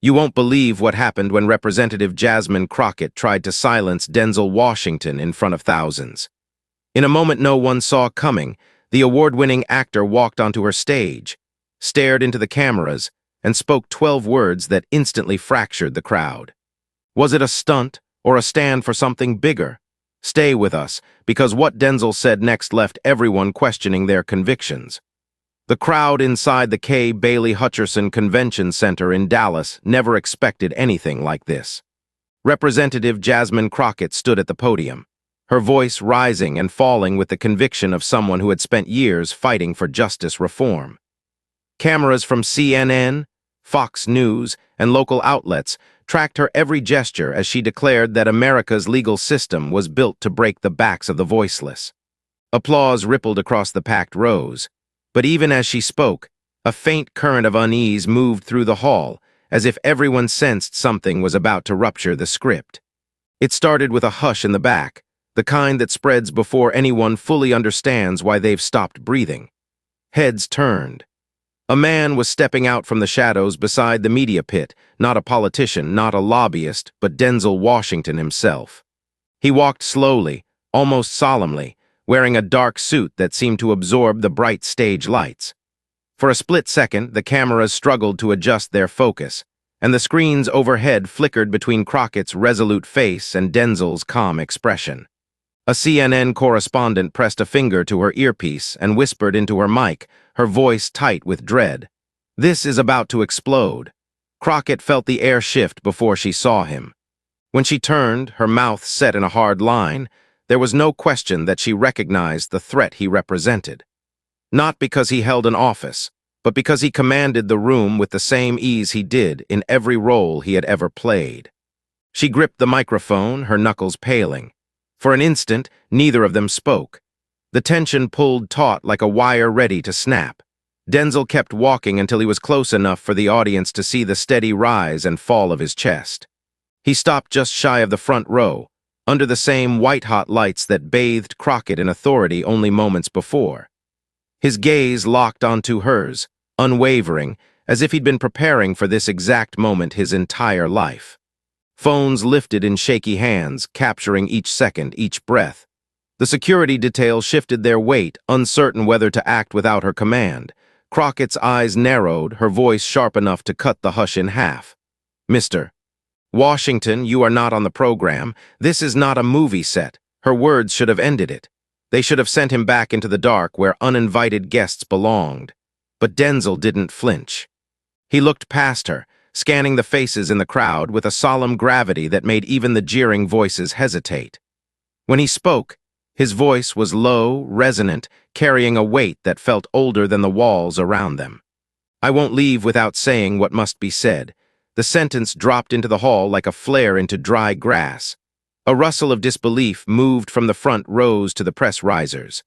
You won't believe what happened when Representative Jasmine Crockett tried to silence Denzel Washington in front of thousands. In a moment no one saw coming, the award-winning actor walked onto her stage, stared into the cameras, and spoke 12 words that instantly fractured the crowd. Was it a stunt or a stand for something bigger? Stay with us, because what Denzel said next left everyone questioning their convictions. The crowd inside the K. Bailey Hutcherson Convention Center in Dallas never expected anything like this. Representative Jasmine Crockett stood at the podium, her voice rising and falling with the conviction of someone who had spent years fighting for justice reform. Cameras from CNN, Fox News, and local outlets tracked her every gesture as she declared that America's legal system was built to break the backs of the voiceless. Applause rippled across the packed rows. But even as she spoke, a faint current of unease moved through the hall, as if everyone sensed something was about to rupture the script. It started with a hush in the back, the kind that spreads before anyone fully understands why they've stopped breathing. Heads turned. A man was stepping out from the shadows beside the media pit, not a politician, not a lobbyist, but Denzel Washington himself. He walked slowly, almost solemnly, wearing a dark suit that seemed to absorb the bright stage lights. For a split second, the cameras struggled to adjust their focus, and the screens overhead flickered between Crockett's resolute face and Denzel's calm expression. A CNN correspondent pressed a finger to her earpiece and whispered into her mic, her voice tight with dread. "This is about to explode." Crockett felt the air shift before she saw him. When she turned, her mouth set in a hard line, there was no question that she recognized the threat he represented. Not because he held an office, but because he commanded the room with the same ease he did in every role he had ever played. She gripped the microphone, her knuckles paling. For an instant, neither of them spoke. The tension pulled taut like a wire ready to snap. Denzel kept walking until he was close enough for the audience to see the steady rise and fall of his chest. He stopped just shy of the front row, under the same white-hot lights that bathed Crockett in authority only moments before. His gaze locked onto hers, unwavering, as if he'd been preparing for this exact moment his entire life. Phones lifted in shaky hands, capturing each second, each breath. The security detail shifted their weight, uncertain whether to act without her command. Crockett's eyes narrowed, her voice sharp enough to cut the hush in half. "Mr. Washington, you are not on the program. This is not a movie set." Her words should have ended it. They should have sent him back into the dark where uninvited guests belonged. But Denzel didn't flinch. He looked past her, scanning the faces in the crowd with a solemn gravity that made even the jeering voices hesitate. When he spoke, his voice was low, resonant, carrying a weight that felt older than the walls around them. "I won't leave without saying what must be said." The sentence dropped into the hall like a flare into dry grass. A rustle of disbelief moved from the front rows to the press risers.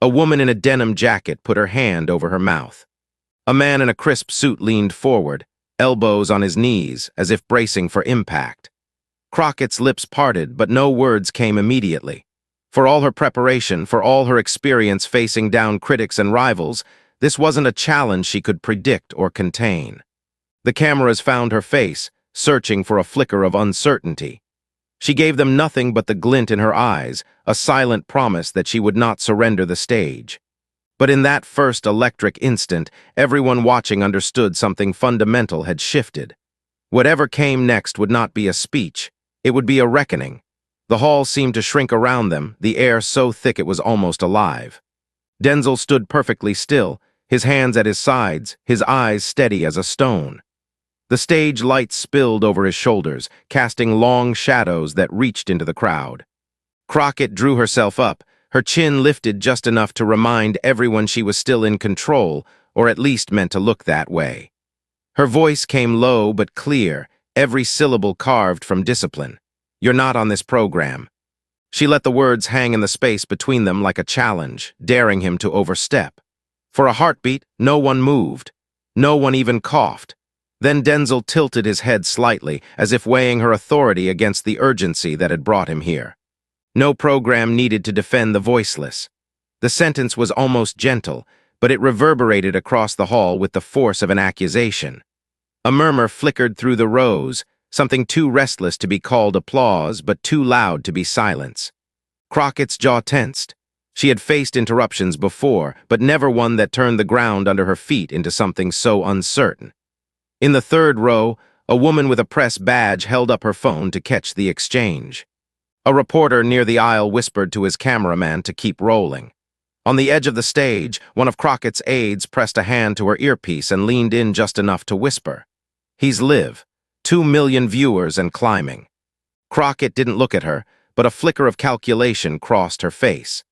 A woman in a denim jacket put her hand over her mouth. A man in a crisp suit leaned forward, elbows on his knees, as if bracing for impact. Crockett's lips parted, but no words came immediately. For all her preparation, for all her experience facing down critics and rivals, this wasn't a challenge she could predict or contain. The cameras found her face, searching for a flicker of uncertainty. She gave them nothing but the glint in her eyes, a silent promise that she would not surrender the stage. But in that first electric instant, everyone watching understood something fundamental had shifted. Whatever came next would not be a speech. It would be a reckoning. The hall seemed to shrink around them, the air so thick it was almost alive. Denzel stood perfectly still, his hands at his sides, his eyes steady as a stone. The stage lights spilled over his shoulders, casting long shadows that reached into the crowd. Crockett drew herself up, her chin lifted just enough to remind everyone she was still in control, or at least meant to look that way. Her voice came low but clear, every syllable carved from discipline. "You're not on this program." She let the words hang in the space between them like a challenge, daring him to overstep. For a heartbeat, no one moved. No one even coughed. Then Denzel tilted his head slightly, as if weighing her authority against the urgency that had brought him here. No program needed to defend the voiceless. The sentence was almost gentle, but it reverberated across the hall with the force of an accusation. A murmur flickered through the rows, something too restless to be called applause but too loud to be silence. Crockett's jaw tensed. She had faced interruptions before, but never one that turned the ground under her feet into something so uncertain. In the third row, a woman with a press badge held up her phone to catch the exchange. A reporter near the aisle whispered to his cameraman to keep rolling. On the edge of the stage, one of Crockett's aides pressed a hand to her earpiece and leaned in just enough to whisper. "He's live. 2 million viewers and climbing." Crockett didn't look at her, but a flicker of calculation crossed her face.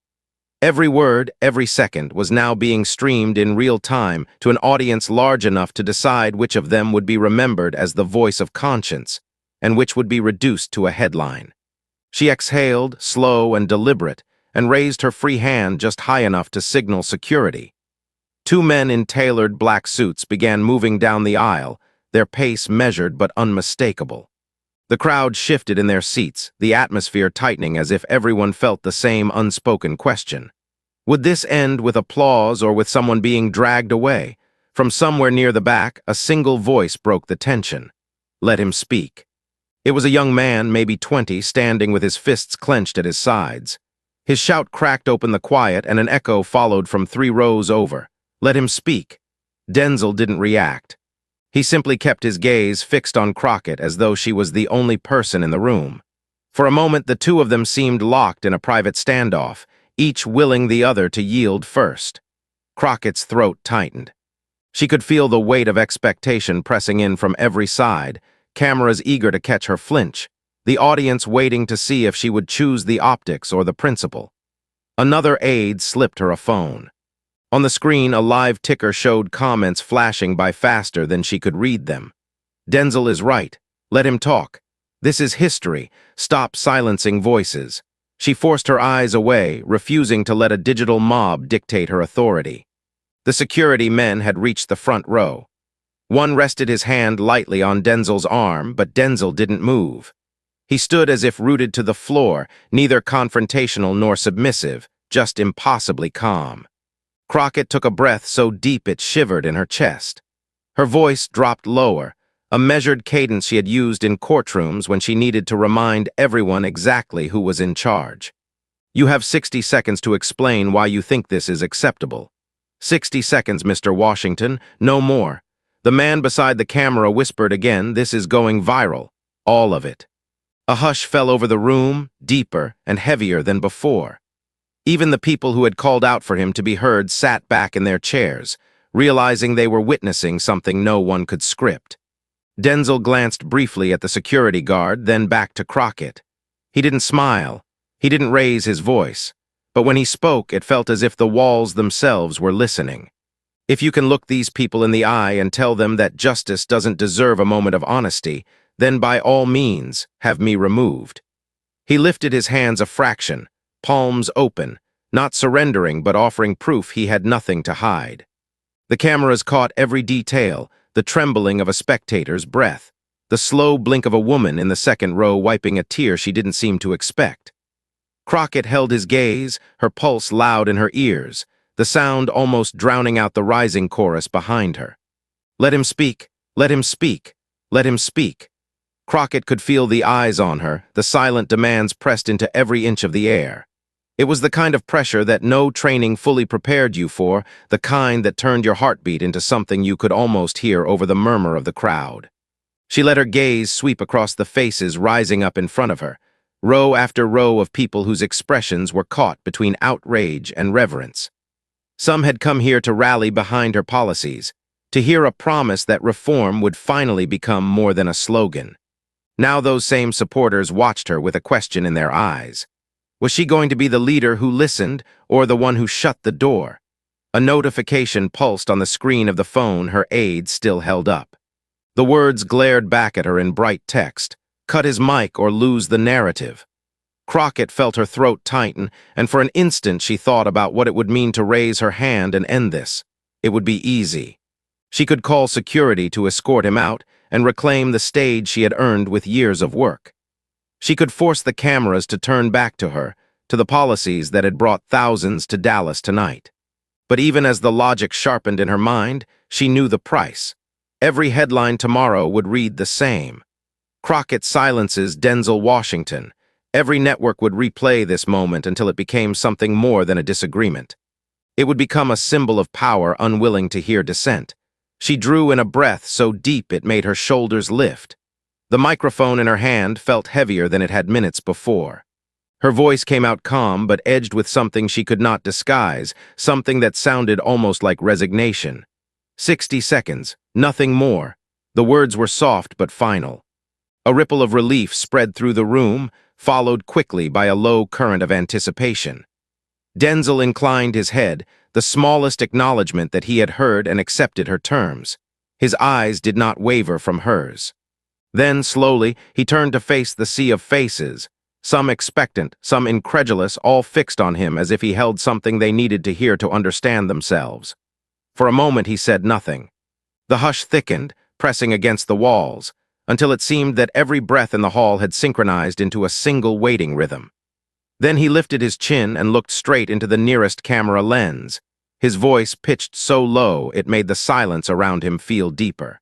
Every word, every second, was now being streamed in real time to an audience large enough to decide which of them would be remembered as the voice of conscience, and which would be reduced to a headline. She exhaled, slow and deliberate, and raised her free hand just high enough to signal security. 2 men in tailored black suits began moving down the aisle, their pace measured but unmistakable. The crowd shifted in their seats, the atmosphere tightening as if everyone felt the same unspoken question. Would this end with applause or with someone being dragged away? From somewhere near the back, a single voice broke the tension. "Let him speak." It was a young man, maybe 20, standing with his fists clenched at his sides. His shout cracked open the quiet, and an echo followed from 3 rows over. "Let him speak." Denzel didn't react. He simply kept his gaze fixed on Crockett as though she was the only person in the room. For a moment, the two of them seemed locked in a private standoff, each willing the other to yield first. Crockett's throat tightened. She could feel the weight of expectation pressing in from every side, cameras eager to catch her flinch, the audience waiting to see if she would choose the optics or the principal. Another aide slipped her a phone. On the screen, a live ticker showed comments flashing by faster than she could read them. "Denzel is right. Let him talk. This is history. Stop silencing voices." She forced her eyes away, refusing to let a digital mob dictate her authority. The security men had reached the front row. One rested his hand lightly on Denzel's arm, but Denzel didn't move. He stood as if rooted to the floor, neither confrontational nor submissive, just impossibly calm. Crockett took a breath so deep it shivered in her chest. Her voice dropped lower, a measured cadence she had used in courtrooms when she needed to remind everyone exactly who was in charge. "You have 60 seconds to explain why you think this is acceptable." 60 seconds, Mr. Washington, no more." The man beside the camera whispered again, "This is going viral. All of it." A hush fell over the room, deeper and heavier than before. Even the people who had called out for him to be heard sat back in their chairs, realizing they were witnessing something no one could script. Denzel glanced briefly at the security guard, then back to Crockett. He didn't smile. He didn't raise his voice. But when he spoke, it felt as if the walls themselves were listening. "If you can look these people in the eye and tell them that justice doesn't deserve a moment of honesty, then by all means, have me removed." He lifted his hands a fraction, palms open, not surrendering but offering proof he had nothing to hide. The cameras caught every detail, the trembling of a spectator's breath, the slow blink of a woman in the second row wiping a tear she didn't seem to expect. Crockett held his gaze, her pulse loud in her ears, the sound almost drowning out the rising chorus behind her. "Let him speak, let him speak, let him speak." Crockett could feel the eyes on her, the silent demands pressed into every inch of the air. It was the kind of pressure that no training fully prepared you for, the kind that turned your heartbeat into something you could almost hear over the murmur of the crowd. She let her gaze sweep across the faces rising up in front of her, row after row of people whose expressions were caught between outrage and reverence. Some had come here to rally behind her policies, to hear a promise that reform would finally become more than a slogan. Now those same supporters watched her with a question in their eyes. Was she going to be the leader who listened, or the one who shut the door? A notification pulsed on the screen of the phone her aide still held up. The words glared back at her in bright text, "Cut his mic or lose the narrative." Crockett felt her throat tighten, and for an instant she thought about what it would mean to raise her hand and end this. It would be easy. She could call security to escort him out and reclaim the stage she had earned with years of work. She could force the cameras to turn back to her, to the policies that had brought thousands to Dallas tonight. But even as the logic sharpened in her mind, she knew the price. Every headline tomorrow would read the same. Crockett silences Denzel Washington. Every network would replay this moment until it became something more than a disagreement. It would become a symbol of power unwilling to hear dissent. She drew in a breath so deep it made her shoulders lift. The microphone in her hand felt heavier than it had minutes before. Her voice came out calm but edged with something she could not disguise, something that sounded almost like resignation. 60 seconds, nothing more. The words were soft but final. A ripple of relief spread through the room, followed quickly by a low current of anticipation. Denzel inclined his head, the smallest acknowledgement that he had heard and accepted her terms. His eyes did not waver from hers. Then, slowly, he turned to face the sea of faces, some expectant, some incredulous, all fixed on him as if he held something they needed to hear to understand themselves. For a moment he said nothing. The hush thickened, pressing against the walls, until it seemed that every breath in the hall had synchronized into a single waiting rhythm. Then he lifted his chin and looked straight into the nearest camera lens. His voice pitched so low it made the silence around him feel deeper.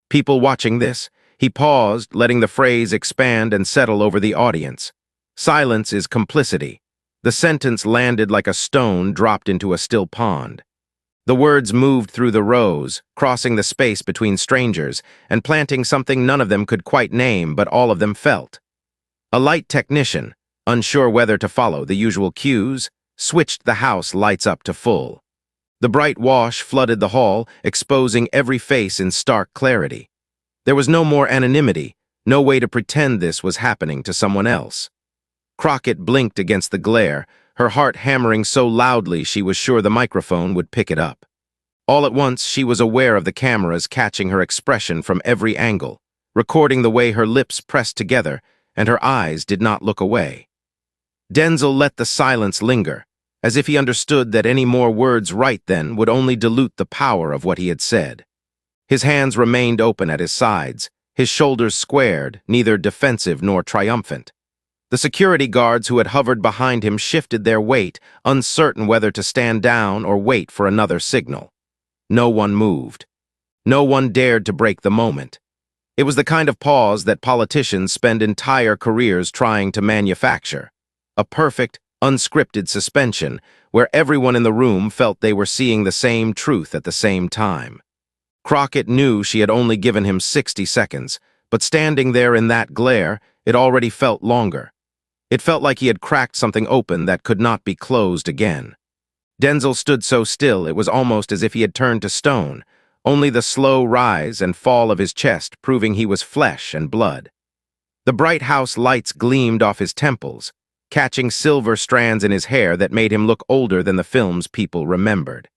People watching this? He paused, letting the phrase expand and settle over the audience. Silence is complicity. The sentence landed like a stone dropped into a still pond. The words moved through the rows, crossing the space between strangers, and planting something none of them could quite name, but all of them felt. A light technician, unsure whether to follow the usual cues, switched the house lights up to full. The bright wash flooded the hall, exposing every face in stark clarity. There was no more anonymity, no way to pretend this was happening to someone else. Crockett blinked against the glare, her heart hammering so loudly she was sure the microphone would pick it up. All at once, she was aware of the cameras catching her expression from every angle, recording the way her lips pressed together and her eyes did not look away. Denzel let the silence linger, as if he understood that any more words right then would only dilute the power of what he had said. His hands remained open at his sides, his shoulders squared, neither defensive nor triumphant. The security guards who had hovered behind him shifted their weight, uncertain whether to stand down or wait for another signal. No one moved. No one dared to break the moment. It was the kind of pause that politicians spend entire careers trying to manufacture. A perfect, unscripted suspension where everyone in the room felt they were seeing the same truth at the same time. Crockett knew she had only given him 60 seconds, but standing there in that glare, it already felt longer. It felt like he had cracked something open that could not be closed again. Denzel stood so still it was almost as if he had turned to stone, only the slow rise and fall of his chest proving he was flesh and blood. The bright house lights gleamed off his temples, catching silver strands in his hair that made him look older than the films people remembered.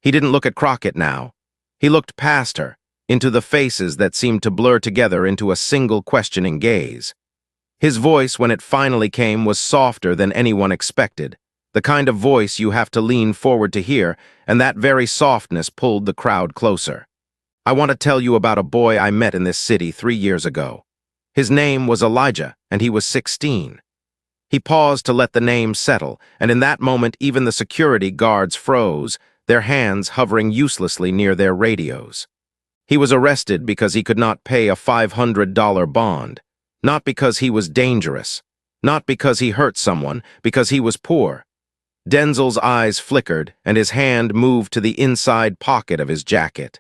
He didn't look at Crockett now. He looked past her, into the faces that seemed to blur together into a single questioning gaze. His voice, when it finally came, was softer than anyone expected, the kind of voice you have to lean forward to hear, and that very softness pulled the crowd closer. I want to tell you about a boy I met in this city 3 years ago. His name was Elijah, and he was 16. He paused to let the name settle, and in that moment even the security guards froze, their hands hovering uselessly near their radios. He was arrested because he could not pay a $500 bond. Not because he was dangerous, not because he hurt someone, because he was poor. Denzel's eyes flickered, and his hand moved to the inside pocket of his jacket.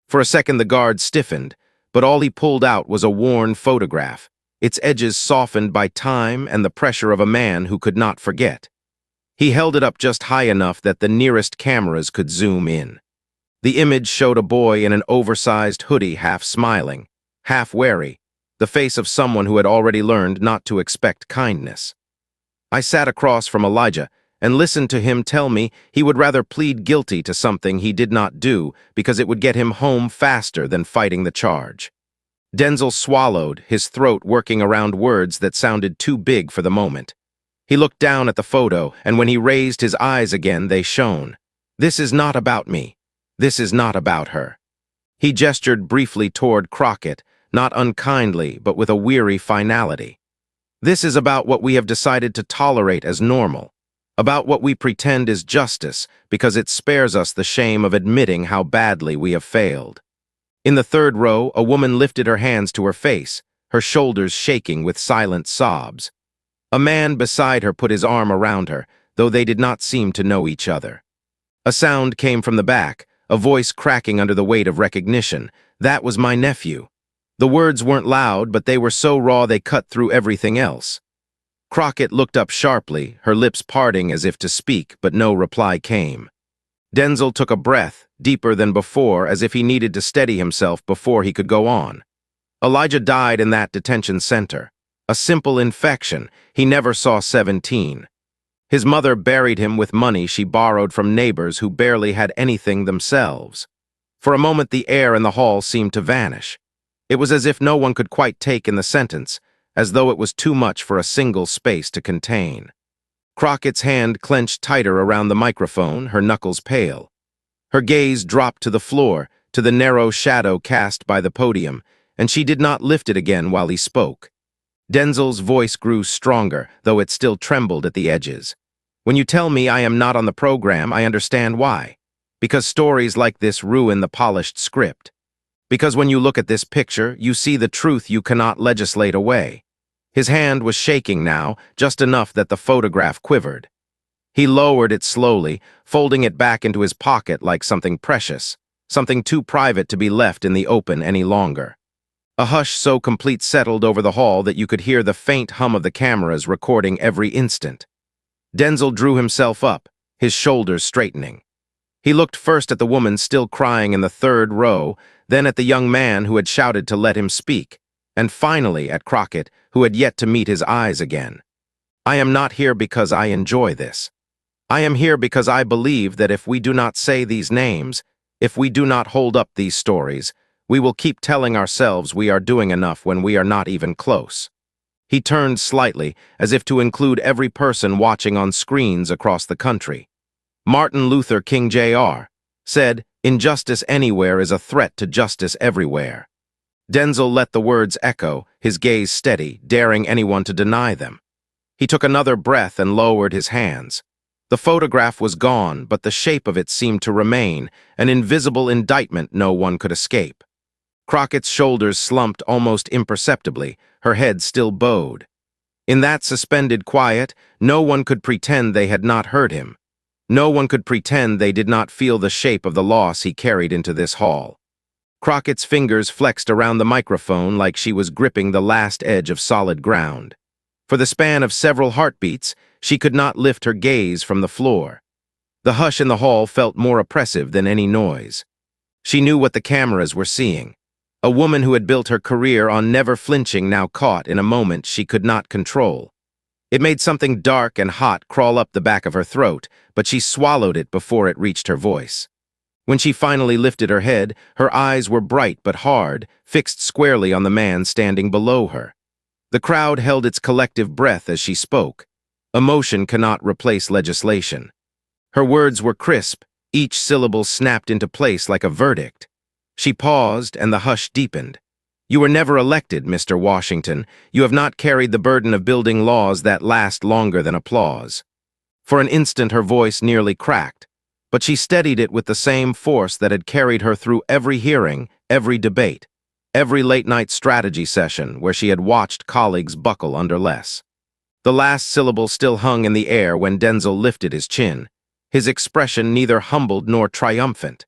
For a second the guard stiffened, but all he pulled out was a worn photograph, its edges softened by time and the pressure of a man who could not forget. He held it up just high enough that the nearest cameras could zoom in. The image showed a boy in an oversized hoodie, half smiling, half wary, the face of someone who had already learned not to expect kindness. I sat across from Elijah and listened to him tell me he would rather plead guilty to something he did not do because it would get him home faster than fighting the charge. Denzel swallowed, his throat working around words that sounded too big for the moment. He looked down at the photo, and when he raised his eyes again, they shone. This is not about me. This is not about her. He gestured briefly toward Crockett, not unkindly, but with a weary finality. This is about what we have decided to tolerate as normal, about what we pretend is justice because it spares us the shame of admitting how badly we have failed. In the third row, a woman lifted her hands to her face, her shoulders shaking with silent sobs. A man beside her put his arm around her, though they did not seem to know each other. A sound came from the back, a voice cracking under the weight of recognition. That was my nephew. The words weren't loud, but they were so raw they cut through everything else. Crockett looked up sharply, her lips parting as if to speak, but no reply came. Denzel took a breath, deeper than before, as if he needed to steady himself before he could go on. Elijah died in that detention center. A simple infection. He never saw 17. His mother buried him with money she borrowed from neighbors who barely had anything themselves. For a moment the air in the hall seemed to vanish. It was as if no one could quite take in the sentence, as though it was too much for a single space to contain. Crockett's hand clenched tighter around the microphone, her knuckles pale. Her gaze dropped to the floor, to the narrow shadow cast by the podium, and she did not lift it again while he spoke. Denzel's voice grew stronger, though it still trembled at the edges. When you tell me I am not on the program, I understand why. Because stories like this ruin the polished script. Because when you look at this picture, you see the truth you cannot legislate away. His hand was shaking now, just enough that the photograph quivered. He lowered it slowly, folding it back into his pocket like something precious, something too private to be left in the open any longer. A hush so complete settled over the hall that you could hear the faint hum of the cameras recording every instant. Denzel drew himself up, his shoulders straightening. He looked first at the woman still crying in the third row, then at the young man who had shouted to let him speak, and finally at Crockett, who had yet to meet his eyes again. I am not here because I enjoy this. I am here because I believe that if we do not say these names, if we do not hold up these stories, we will keep telling ourselves we are doing enough when we are not even close. He turned slightly, as if to include every person watching on screens across the country. Martin Luther King Jr. said, "Injustice anywhere is a threat to justice everywhere." Denzel let the words echo, his gaze steady, daring anyone to deny them. He took another breath and lowered his hands. The photograph was gone, but the shape of it seemed to remain, an invisible indictment no one could escape. Crockett's shoulders slumped almost imperceptibly, her head still bowed. In that suspended quiet, no one could pretend they had not heard him. No one could pretend they did not feel the shape of the loss he carried into this hall. Crockett's fingers flexed around the microphone like she was gripping the last edge of solid ground. For the span of several heartbeats, she could not lift her gaze from the floor. The hush in the hall felt more oppressive than any noise. She knew what the cameras were seeing. A woman who had built her career on never flinching now caught in a moment she could not control. It made something dark and hot crawl up the back of her throat, but she swallowed it before it reached her voice. When she finally lifted her head, her eyes were bright but hard, fixed squarely on the man standing below her. The crowd held its collective breath as she spoke. Emotion cannot replace legislation. Her words were crisp, each syllable snapped into place like a verdict. She paused, and the hush deepened. You were never elected, Mr. Washington. You have not carried the burden of building laws that last longer than applause. For an instant her voice nearly cracked, but she steadied it with the same force that had carried her through every hearing, every debate, every late-night strategy session where she had watched colleagues buckle under less. The last syllable still hung in the air when Denzel lifted his chin, his expression neither humbled nor triumphant.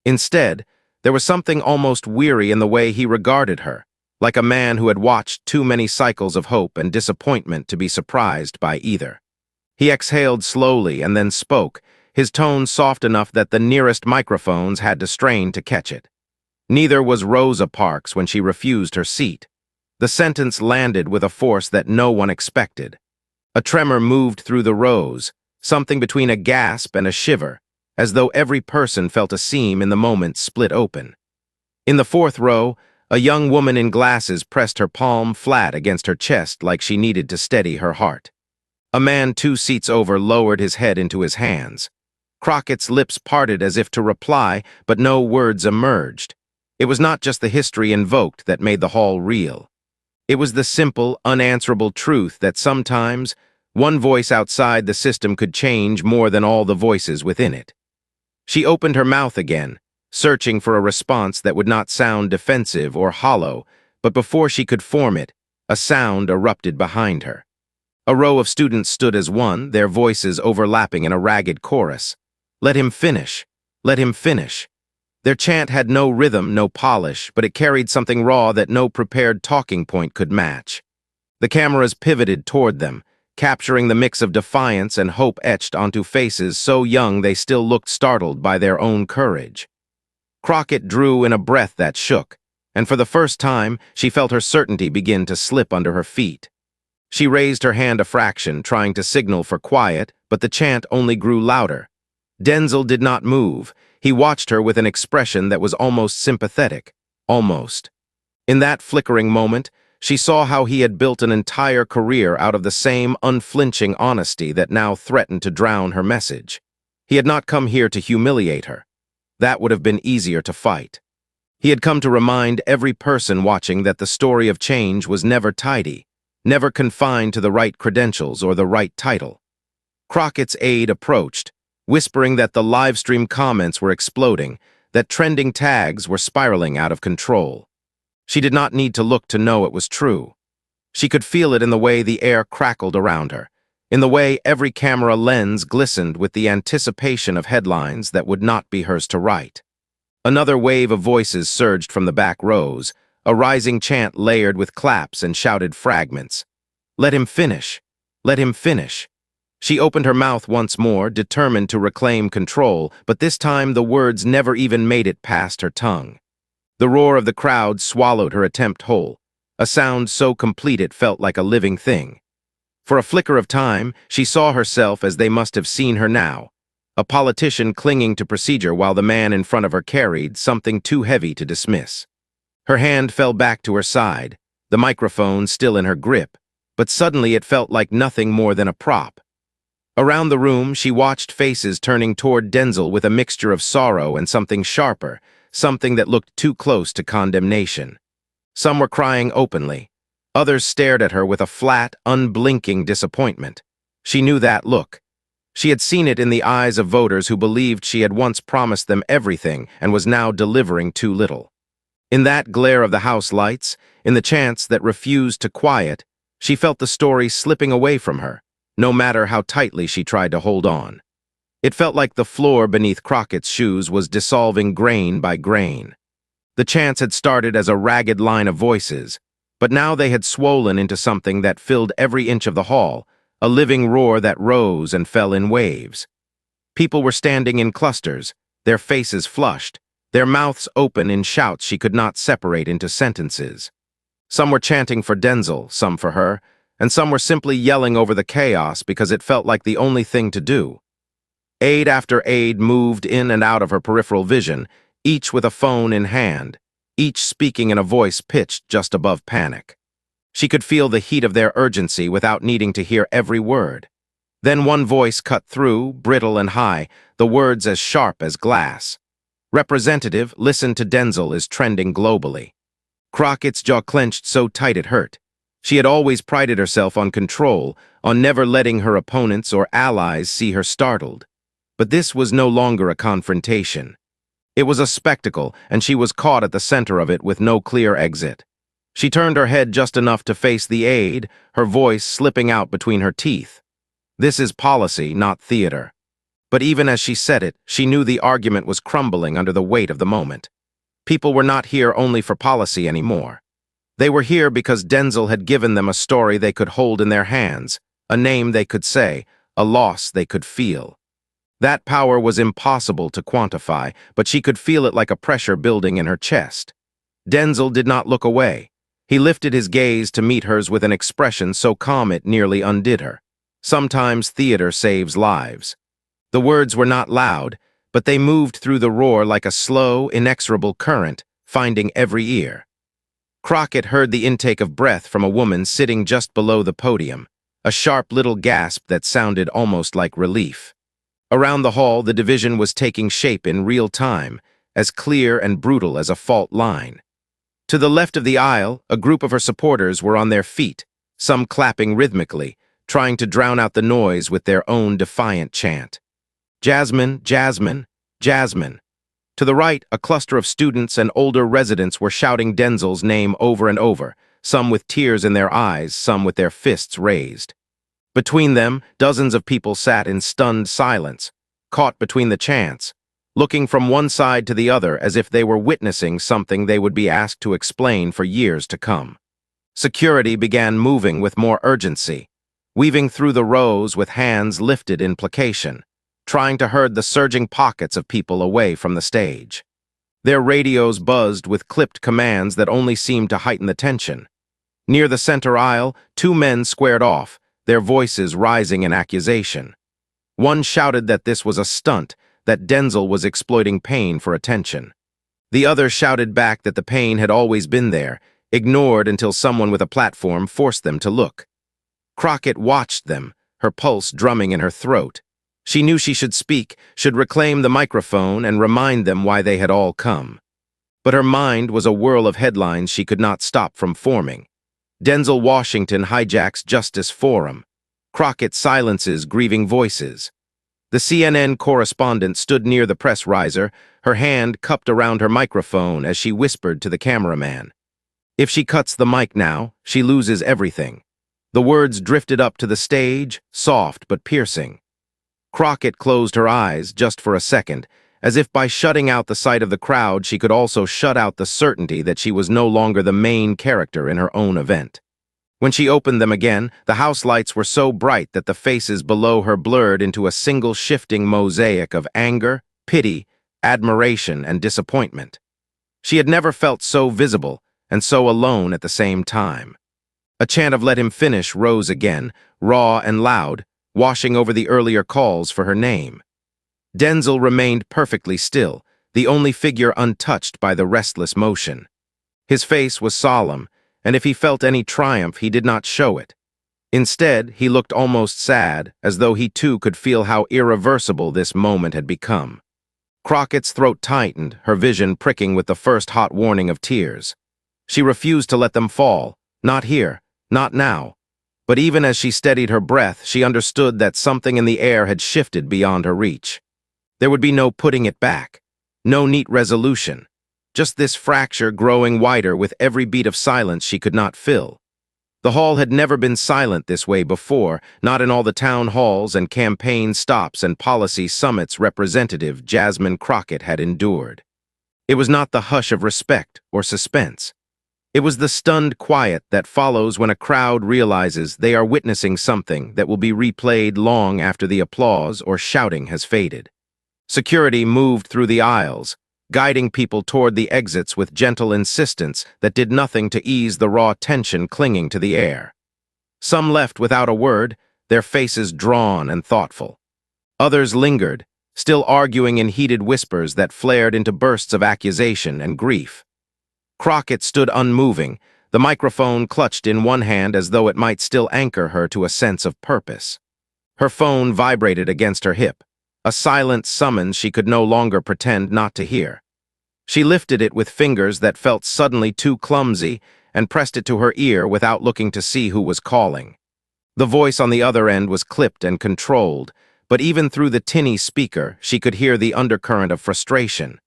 Instead, there was something almost weary in the way he regarded her, like a man who had watched too many cycles of hope and disappointment to be surprised by either. He exhaled slowly and then spoke, his tone soft enough that the nearest microphones had to strain to catch it. Neither was Rosa Parks when she refused her seat. The sentence landed with a force that no one expected. A tremor moved through the rows, something between a gasp and a shiver, as though every person felt a seam in the moment split open. In the fourth row, a young woman in glasses pressed her palm flat against her chest like she needed to steady her heart. A man 2 seats over lowered his head into his hands. Crockett's lips parted as if to reply, but no words emerged. It was not just the history invoked that made the hall reel. It was the simple, unanswerable truth that sometimes one voice outside the system could change more than all the voices within it. She opened her mouth again, searching for a response that would not sound defensive or hollow, but before she could form it, a sound erupted behind her. A row of students stood as one, their voices overlapping in a ragged chorus. "Let him finish! Let him finish!" Their chant had no rhythm, no polish, but it carried something raw that no prepared talking point could match. The cameras pivoted toward them, capturing the mix of defiance and hope etched onto faces so young they still looked startled by their own courage. Crockett drew in a breath that shook, and for the first time, she felt her certainty begin to slip under her feet. She raised her hand a fraction, trying to signal for quiet, but the chant only grew louder. Denzel did not move. He watched her with an expression that was almost sympathetic. Almost. In that flickering moment, she saw how he had built an entire career out of the same unflinching honesty that now threatened to drown her message. He had not come here to humiliate her. That would have been easier to fight. He had come to remind every person watching that the story of change was never tidy, never confined to the right credentials or the right title. Crockett's aide approached, whispering that the livestream comments were exploding, that trending tags were spiraling out of control. She did not need to look to know it was true. She could feel it in the way the air crackled around her, in the way every camera lens glistened with the anticipation of headlines that would not be hers to write. Another wave of voices surged from the back rows, a rising chant layered with claps and shouted fragments. "Let him finish! Let him finish!" She opened her mouth once more, determined to reclaim control, but this time the words never even made it past her tongue. The roar of the crowd swallowed her attempt whole, a sound so complete it felt like a living thing. For a flicker of time, she saw herself as they must have seen her now, a politician clinging to procedure while the man in front of her carried something too heavy to dismiss. Her hand fell back to her side, the microphone still in her grip, but suddenly it felt like nothing more than a prop. Around the room, she watched faces turning toward Denzel with a mixture of sorrow and something sharper, something that looked too close to condemnation. Some were crying openly. Others stared at her with a flat, unblinking disappointment. She knew that look. She had seen it in the eyes of voters who believed she had once promised them everything and was now delivering too little. In that glare of the house lights, in the chants that refused to quiet, she felt the story slipping away from her, no matter how tightly she tried to hold on. It felt like the floor beneath Crockett's shoes was dissolving grain by grain. The chants had started as a ragged line of voices, but now they had swollen into something that filled every inch of the hall, a living roar that rose and fell in waves. People were standing in clusters, their faces flushed, their mouths open in shouts she could not separate into sentences. Some were chanting for Denzel, some for her, and some were simply yelling over the chaos because it felt like the only thing to do. Aide after aide moved in and out of her peripheral vision, each with a phone in hand, each speaking in a voice pitched just above panic. She could feel the heat of their urgency without needing to hear every word. Then one voice cut through, brittle and high, the words as sharp as glass. "Representative, listen to Denzel is trending globally." Crockett's jaw clenched so tight it hurt. She had always prided herself on control, on never letting her opponents or allies see her startled. But this was no longer a confrontation. It was a spectacle, and she was caught at the center of it with no clear exit. She turned her head just enough to face the aide, her voice slipping out between her teeth. "This is policy, not theater." But even as she said it, she knew the argument was crumbling under the weight of the moment. People were not here only for policy anymore. They were here because Denzel had given them a story they could hold in their hands, a name they could say, a loss they could feel. That power was impossible to quantify, but she could feel it like a pressure building in her chest. Denzel did not look away. He lifted his gaze to meet hers with an expression so calm it nearly undid her. Sometimes theater saves lives. The words were not loud, but they moved through the roar like a slow, inexorable current, finding every ear. Crockett heard the intake of breath from a woman sitting just below the podium, a sharp little gasp that sounded almost like relief. Around the hall, the division was taking shape in real time, as clear and brutal as a fault line. To the left of the aisle, a group of her supporters were on their feet, some clapping rhythmically, trying to drown out the noise with their own defiant chant. "Jasmine, Jasmine, Jasmine." To the right, a cluster of students and older residents were shouting Denzel's name over and over, some with tears in their eyes, some with their fists raised. Between them, dozens of people sat in stunned silence, caught between the chants, looking from one side to the other as if they were witnessing something they would be asked to explain for years to come. Security began moving with more urgency, weaving through the rows with hands lifted in placation, trying to herd the surging pockets of people away from the stage. Their radios buzzed with clipped commands that only seemed to heighten the tension. Near the center aisle, two men squared off, their voices rising in accusation. One shouted that this was a stunt, that Denzel was exploiting pain for attention. The other shouted back that the pain had always been there, ignored until someone with a platform forced them to look. Crockett watched them, her pulse drumming in her throat. She knew she should speak, should reclaim the microphone and remind them why they had all come. But her mind was a whirl of headlines she could not stop from forming. Denzel Washington hijacks Justice Forum. Crockett silences grieving voices. The CNN correspondent stood near the press riser, her hand cupped around her microphone as she whispered to the cameraman. If she cuts the mic now, she loses everything. The words drifted up to the stage, soft but piercing. Crockett closed her eyes just for a second, as if by shutting out the sight of the crowd she could also shut out the certainty that she was no longer the main character in her own event. When she opened them again, the house lights were so bright that the faces below her blurred into a single shifting mosaic of anger, pity, admiration, and disappointment. She had never felt so visible and so alone at the same time. A chant of "Let him finish" rose again, raw and loud, washing over the earlier calls for her name. Denzel remained perfectly still, the only figure untouched by the restless motion. His face was solemn, and if he felt any triumph, he did not show it. Instead, he looked almost sad, as though he too could feel how irreversible this moment had become. Crockett's throat tightened, her vision pricking with the first hot warning of tears. She refused to let them fall, not here, not now. But even as she steadied her breath, she understood that something in the air had shifted beyond her reach. There would be no putting it back, no neat resolution, just this fracture growing wider with every beat of silence she could not fill. The hall had never been silent this way before, not in all the town halls and campaign stops and policy summits Representative Jasmine Crockett had endured. It was not the hush of respect or suspense. It was the stunned quiet that follows when a crowd realizes they are witnessing something that will be replayed long after the applause or shouting has faded. Security moved through the aisles, guiding people toward the exits with gentle insistence that did nothing to ease the raw tension clinging to the air. Some left without a word, their faces drawn and thoughtful. Others lingered, still arguing in heated whispers that flared into bursts of accusation and grief. Crockett stood unmoving, the microphone clutched in one hand as though it might still anchor her to a sense of purpose. Her phone vibrated against her hip, a silent summons she could no longer pretend not to hear. She lifted it with fingers that felt suddenly too clumsy and pressed it to her ear without looking to see who was calling. The voice on the other end was clipped and controlled, but even through the tinny speaker, she could hear the undercurrent of frustration.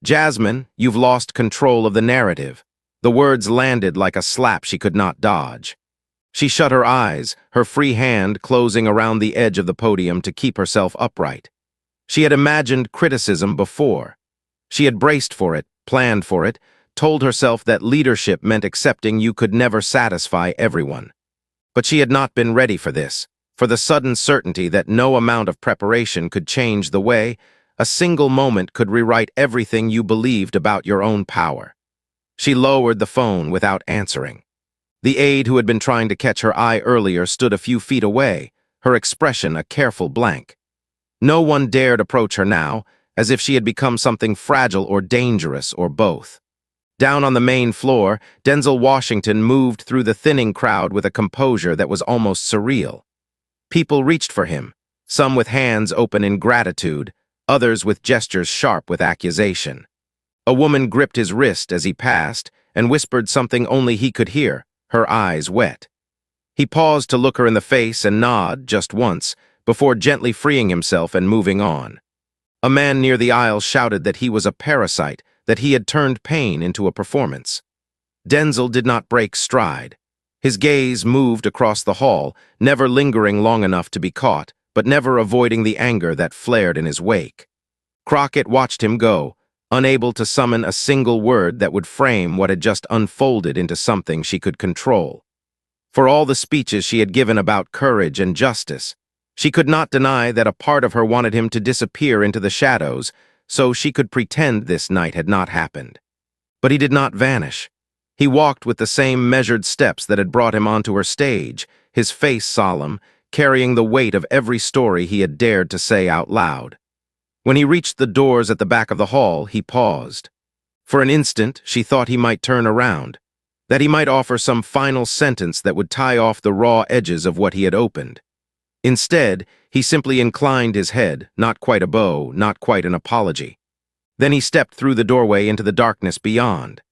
"Jasmine, you've lost control of the narrative." The words landed like a slap she could not dodge. She shut her eyes, her free hand closing around the edge of the podium to keep herself upright. She had imagined criticism before. She had braced for it, planned for it, told herself that leadership meant accepting you could never satisfy everyone. But she had not been ready for this, for the sudden certainty that no amount of preparation could change the way a single moment could rewrite everything you believed about your own power. She lowered the phone without answering. The aide who had been trying to catch her eye earlier stood a few feet away, her expression a careful blank. No one dared approach her now, as if she had become something fragile or dangerous or both. Down on the main floor, Denzel Washington moved through the thinning crowd with a composure that was almost surreal. People reached for him, some with hands open in gratitude, others with gestures sharp with accusation. A woman gripped his wrist as he passed and whispered something only he could hear, her eyes wet. He paused to look her in the face and nod just once, before gently freeing himself and moving on. A man near the aisle shouted that he was a parasite, that he had turned pain into a performance. Denzel did not break stride. His gaze moved across the hall, never lingering long enough to be caught, but never avoiding the anger that flared in his wake. Crockett watched him go, unable to summon a single word that would frame what had just unfolded into something she could control. For all the speeches she had given about courage and justice, she could not deny that a part of her wanted him to disappear into the shadows so she could pretend this night had not happened. But he did not vanish. He walked with the same measured steps that had brought him onto her stage, his face solemn, carrying the weight of every story he had dared to say out loud. When he reached the doors at the back of the hall, he paused. For an instant, she thought he might turn around, that he might offer some final sentence that would tie off the raw edges of what he had opened. Instead, he simply inclined his head, not quite a bow, not quite an apology. Then he stepped through the doorway into the darkness beyond.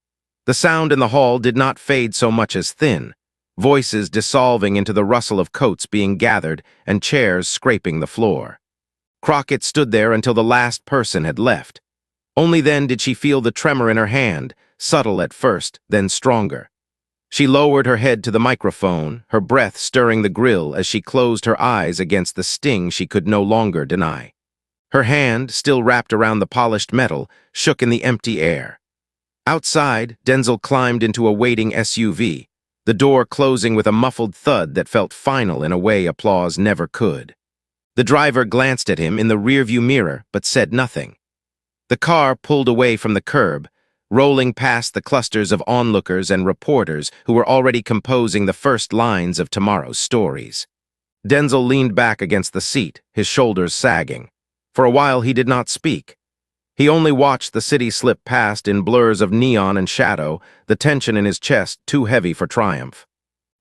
The sound in the hall did not fade so much as thin, voices dissolving into the rustle of coats being gathered and chairs scraping the floor. Crockett stood there until the last person had left. Only then did she feel the tremor in her hand, subtle at first, then stronger. She lowered her head to the microphone, her breath stirring the grill as she closed her eyes against the sting she could no longer deny. Her hand, still wrapped around the polished metal, shook in the empty air. Outside, Denzel climbed into a waiting SUV, the door closing with a muffled thud that felt final in a way applause never could. The driver glanced at him in the rearview mirror, but said nothing. The car pulled away from the curb, rolling past the clusters of onlookers and reporters who were already composing the first lines of tomorrow's stories. Denzel leaned back against the seat, his shoulders sagging. For a while he did not speak. He only watched the city slip past in blurs of neon and shadow, the tension in his chest too heavy for triumph.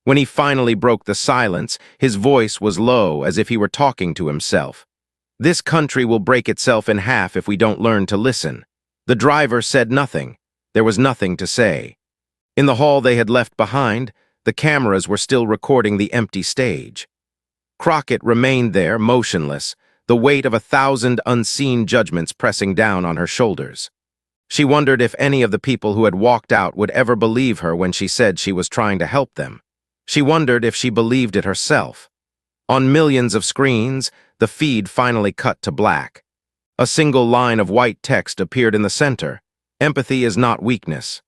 When he finally broke the silence, his voice was low, as if he were talking to himself. This country will break itself in half if we don't learn to listen. The driver said nothing. There was nothing to say. In the hall they had left behind, the cameras were still recording the empty stage. Crockett remained there, motionless, the weight of 1,000 unseen judgments pressing down on her shoulders. She wondered if any of the people who had walked out would ever believe her when she said she was trying to help them. She wondered if she believed it herself. On millions of screens, the feed finally cut to black. A single line of white text appeared in the center. Empathy is not weakness.